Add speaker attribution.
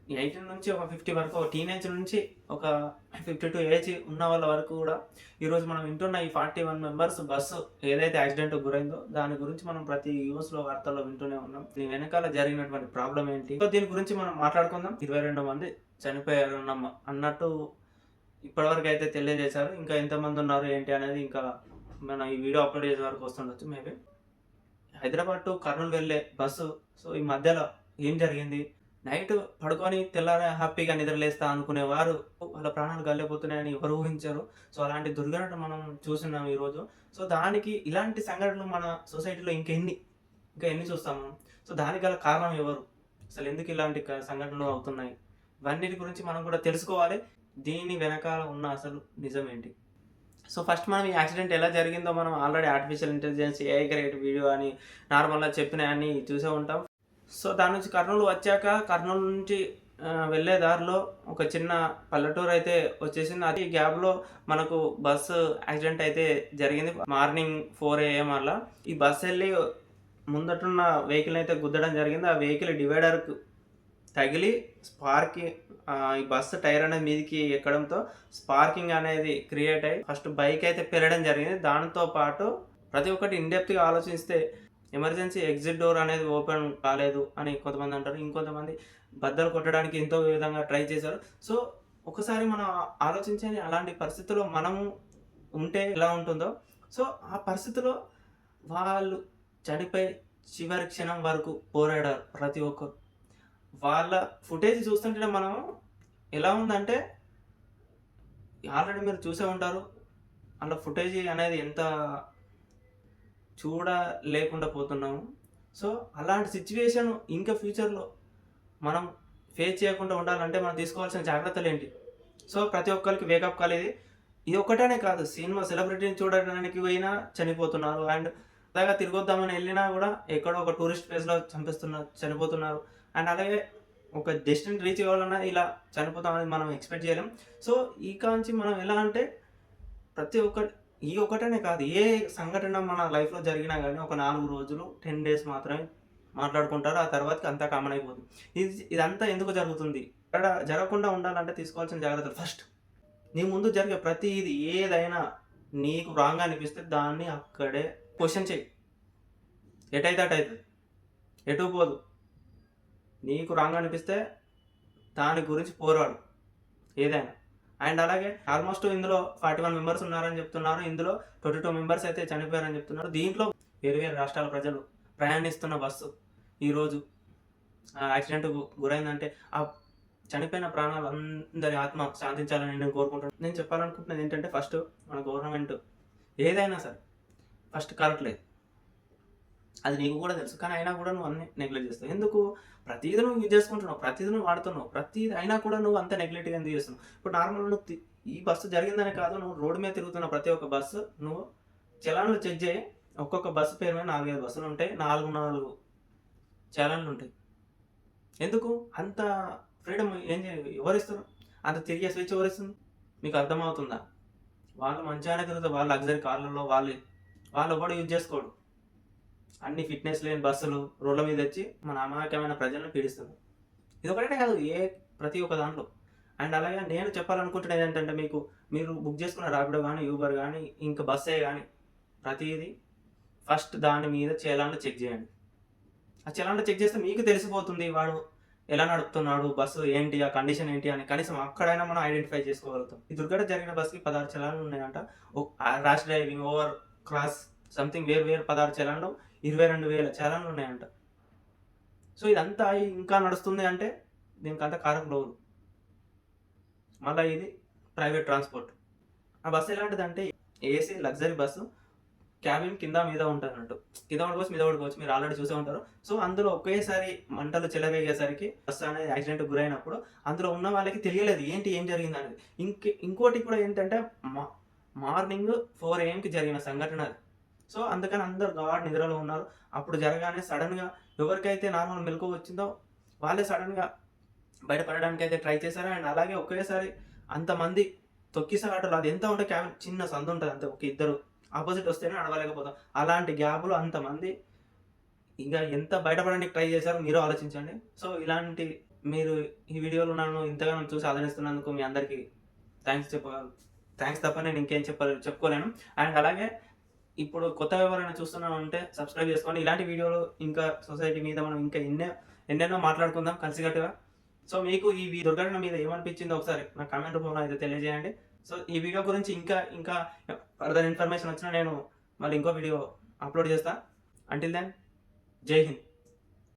Speaker 1: 18 నుంచి ఒక 50 వరకు టీనేజ్ నుంచి ఒక 52 ఏజ్ ఉన్న వాళ్ళ వరకు కూడా ఈరోజు మనం వింటున్న ఈ 41 మెంబర్స్ బస్సు ఏదైతే యాక్సిడెంట్‌కి గురైందో దాని గురించి మనం ప్రతి న్యూస్‌లో వార్తల్లో వింటూనే ఉన్నాం. దీని వెనకాల జరిగినటువంటి ప్రాబ్లమ్ ఏంటి? సో దీని గురించి మనం మాట్లాడుకుందాం. 22 మంది చనిపోయారు అన్నట్టు ఇప్పటివరకు అయితే తెలియజేశారు. ఇంకా ఎంతమంది ఉన్నారు ఏంటి అనేది ఇంకా మనం ఈ వీడియో అప్లోడ్ చేసే వరకు వస్తుండొచ్చు మేబీ. హైదరాబాద్ టు కర్నూలు వెళ్ళే బస్సు. సో ఈ మధ్యలో ఏం జరిగింది? నైట్ పడుకొని తెల్లారి హ్యాపీగా నిద్రలేస్తా అనుకునేవారు వాళ్ళ ప్రాణాలు గాలిపోతున్నాయని ఎవరు ఊహించారు. సో అలాంటి దుర్ఘటన మనం చూస్తున్నాం ఈరోజు. సో దానికి ఇలాంటి సంఘటనలు మన సొసైటీలో ఇంకా ఎన్ని చూస్తాము? సో దానికి గల కారణం ఎవరు? అసలు ఎందుకు ఇలాంటి సంఘటనలు అవుతున్నాయి? ఇవన్నిటి గురించి మనం కూడా తెలుసుకోవాలి. దీని వెనకాల ఉన్న అసలు నిజమేంటి? సో ఫస్ట్ మనం ఈ యాక్సిడెంట్ ఎలా జరిగిందో మనం already artificial intelligence, AI create video అని నార్మల్‌గా చెప్పినయన్నీ చూసే ఉంటాం. సో దాని నుంచి కర్నూలు వచ్చాక కర్నూలు నుంచి వెళ్ళే దారిలో ఒక చిన్న పల్లెటూరు అయితే వచ్చేసింది. అది గ్యాప్‌లో మనకు బస్సు యాక్సిడెంట్ అయితే జరిగింది. మార్నింగ్ 4 AM అలా. ఈ బస్సు వెళ్ళి ముందటున్న వెహికల్‌ని అయితే గుద్దడం జరిగింది. ఆ వెహికల్ డివైడర్‌కు తగిలి ఈ బస్సు టైర్ అనేది మీదికి ఎక్కడంతో స్పార్కింగ్ అనేది క్రియేట్ అయ్యి ఫస్ట్ బైక్ అయితే పెరగడం జరిగింది. దానితో పాటు ప్రతి ఒక్కటి ఇన్ డెప్త్‌గా ఆలోచిస్తే ఎమర్జెన్సీ ఎగ్జిట్ డోర్ అనేది ఓపెన్ కాలేదు అని కొంతమంది అంటారు. ఇంకొంతమంది బద్దలు కొట్టడానికి ఎంతో విధంగా ట్రై చేశారు. సో ఒకసారి మనం ఆలోచించండి, అలాంటి పరిస్థితుల్లో మనము ఉంటే ఎలా ఉంటుందో. సో ఆ పరిస్థితిలో వాళ్ళు చనిపోయి చివరి క్షణం వరకు పోరాడారు ప్రతి ఒక్కరు. వాళ్ళ ఫుటేజ్ చూస్తుంటేనే మనం ఎలా ఉందంటే ఆల్రెడీ మీరు చూసే ఉంటారు. అందులో ఫుటేజ్ అనేది ఎంత చూడలేకుండా పోతున్నాము. సో అలాంటి సిచ్యువేషన్ ఇంకా ఫ్యూచర్‌లో మనం ఫేస్ చేయకుండా ఉండాలంటే మనం తీసుకోవాల్సిన జాగ్రత్తలేంటి? సో ప్రతి ఒక్కరికి వేకప్ కాల్ ఇది. ఇది ఒక్కటనే కాదు, సినిమా సెలబ్రిటీని చూడడానికి పోయినా చనిపోతున్నారు. అండ్ అలాగా తిరిగొద్దామని వెళ్ళినా కూడా ఎక్కడో ఒక టూరిస్ట్ ప్లేస్‌లో చనిపోతున్నారు. అండ్ అలాగే ఒక డెస్టినీ రీచ్ కావాలన్నా ఇలా చనిపోతామని మనం ఎక్స్‌పెక్ట్ చేయలేం. సో ఈ కాంచి మనం ఎలా అంటే ప్రతి ఒక్కటి ఈ ఒక్కటనే కాదు, ఏ సంఘటన మన లైఫ్‌లో జరిగినా గానీ ఒక 4 రోజులు, 10 డేస్ మాత్రమే మాట్లాడుకుంటారు. ఆ తర్వాతకి అంతా కామన్ అయిపోతుంది. ఇదంతా ఎందుకు జరుగుతుంది? ఇక్కడ జరగకుండా ఉండాలంటే తీసుకోవాల్సిన జాగ్రత్తలు ఫస్ట్ నీ ముందు జరిగే ప్రతీది ఏదైనా నీకు రాంగ్ అనిపిస్తే దాన్ని అక్కడే క్వెషన్ చెయ్యి. ఎటైతే అటైతది. ఎటు పోదు. నీకు రాంగ్ అనిపిస్తే దాని గురించి పోరాడు ఏదైనా. అండ్ అలాగే ఆల్మోస్ట్ ఇందులో 41 మెంబర్స్ ఉన్నారని చెప్తున్నారు. ఇందులో 22 మెంబర్స్ అయితే చనిపోయారని చెప్తున్నారు. దీంట్లో వేరు వేరు రాష్ట్రాల ప్రజలు ప్రయాణిస్తున్న బస్సు ఈరోజు యాక్సిడెంట్‌కు గురైందంటే ఆ చనిపోయిన ప్రాణాలు అందరి ఆత్మ శాంతించాలని నేను కోరుకుంటున్నాను. నేను చెప్పాలనుకుంటున్నది ఏంటంటే ఫస్ట్ మన గవర్నమెంట్ ఏదైనా సరే ఫస్ట్ కరెక్ట్ లేదు. అది నీకు కూడా తెలుసు. కానీ అయినా కూడా నువ్వు అన్నీ నెగ్లెక్ట్ చేస్తావు. ఎందుకు? ప్రతీది నువ్వు యూజ్ చేసుకుంటున్నావు. ప్రతీది నువ్వు వాడుతున్నావు. ప్రతీది అయినా కూడా నువ్వు అంత నెగ్లెక్ట్‌గా ఎందుకు చేస్తున్నావు? ఇప్పుడు నార్మల్‌గా నువ్వు ఈ బస్సు జరిగిందనే కాదు, నువ్వు రోడ్డు మీద తిరుగుతున్న ప్రతి ఒక్క బస్సు నువ్వు చలాన్‌లు చెక్ చేయి. ఒక్కొక్క బస్సు పేరు మీద 4, 5 బస్సులుంటాయి. 4 చలాన్‌లుంటాయి. ఎందుకు? అంత ఫ్రీడమ్ ఎవరిస్తారు? అంత తిరిగే స్వేచ్ఛ ఎవరిస్తుంది? మీకు అర్థమవుతుందా? వాళ్ళు మంచిగానే తిరుగుతారు. వాళ్ళ లగ్జరీ కార్‌లలో వాళ్ళు కూడా యూజ్ చేసుకోడు. అన్ని ఫిట్‌నెస్ లేని బస్సులు రోడ్ల మీద తెచ్చి మన అమాయకమైన ప్రజలను పీడిస్తున్నారు. ఇదొకటే కాదు, ప్రతి ఒక్క దాంట్లో. అండ్ అలాగే నేను చెప్పాలనుకుంటున్నది ఏంటంటే మీరు బుక్ చేసుకున్న ర్యాపిడో గానీ, యూబర్ గానీ, ఇంకా బస్సే గానీ ప్రతీది ఫస్ట్ దాని మీద చలాన్లు చెక్ చేయండి. ఆ చలాన్లు చెక్ చేస్తే మీకు తెలిసిపోతుంది వాడు ఎలా నడుపుతున్నాడు, బస్సు ఏంటి, ఆ కండిషన్ ఏంటి అని కనీసం అక్కడైనా మనం ఐడెంటిఫై చేసుకోగలుగుతాం. ఈ దుర్ఘటన జరిగిన బస్సుకి 16 చలాన్లు ఉన్నాయంట. Rash driving, over cross something వేరు 16 చలాన్లు, 22,000 చలాన్లు ఉన్నాయంట. సో ఇదంతా ఇంకా నడుస్తుంది అంటే దీనికంతా కారకులు ఎవరు? మళ్ళీ ఇది ప్రైవేట్ ట్రాన్స్‌పోర్ట్. ఆ బస్సు ఎలాంటిదంటే ఏసీ లగ్జరీ బస్సు. క్యాబిన్ కింద మీద ఉంటదన్నట్టు. కింద పడుకోవచ్చు, మీద పడుకోవచ్చు. మీరు ఆల్రెడీ చూసే ఉంటారు. సో అందులో ఒకేసారి మంటలు చెలరేగేసరికి బస్సు అనేది యాక్సిడెంట్‌కి గురైనప్పుడు అందులో ఉన్న వాళ్ళకి తెలియలేదు ఏం జరిగిందనేది. ఇంకోటి కూడా ఏంటంటే మార్నింగ్ 4 AMకి జరిగిన సంఘటన అది. సో అందుకని అందరూ గాఢ నిద్రలో ఉన్నారు. అప్పుడు జరగానే సడెన్‌గా ఎవరికైతే నార్మల్ మెలకువ వచ్చిందో వాళ్ళే సడెన్‌గా బయటపడడానికైతే ట్రై చేశారు. అండ్ అలాగే ఒకేసారి అంతమంది తొక్కిసలాటలు అది ఎంత ఉంటే క్యాబిన్ చిన్న సందుంటది అంతే. ఒక ఇద్దరు ఆపోజిట్ వస్తేనే నడవలేకపోతాం. అలాంటి గ్యాప్‌లో అంతమంది ఇంకా ఎంత బయటపడడానికి ట్రై చేశారో మీరు ఆలోచించండి. సో ఇలాంటి మీరు ఈ వీడియోలో నన్ను ఇంతగానో చూసి ఆదరిస్తున్నందుకు మీ అందరికీ థ్యాంక్స్ తప్ప నేను ఇంకేం చెప్పుకోలేను. అండ్ అలాగే ఇప్పుడు కొత్తగా ఎవరైనా చూస్తున్నాను అంటే సబ్స్క్రైబ్ చేసుకోండి. ఇలాంటి వీడియోలు ఇంకా సొసైటీ మీద మనం ఇంకా ఎన్నెన్నో మాట్లాడుకుందాం కలిసికట్టుగా. సో మీకు ఈ దుర్ఘటన మీద ఏమనిపించిందో ఒకసారి నా కామెంట్ రూపంలో అయితే తెలియజేయండి. సో ఈ వీడియో గురించి ఇంకా ఫర్దర్ ఇన్ఫర్మేషన్ వచ్చినా నేను మళ్ళీ ఇంకో వీడియో అప్లోడ్ చేస్తా. అంటిల్ దెన్ జై హింద్.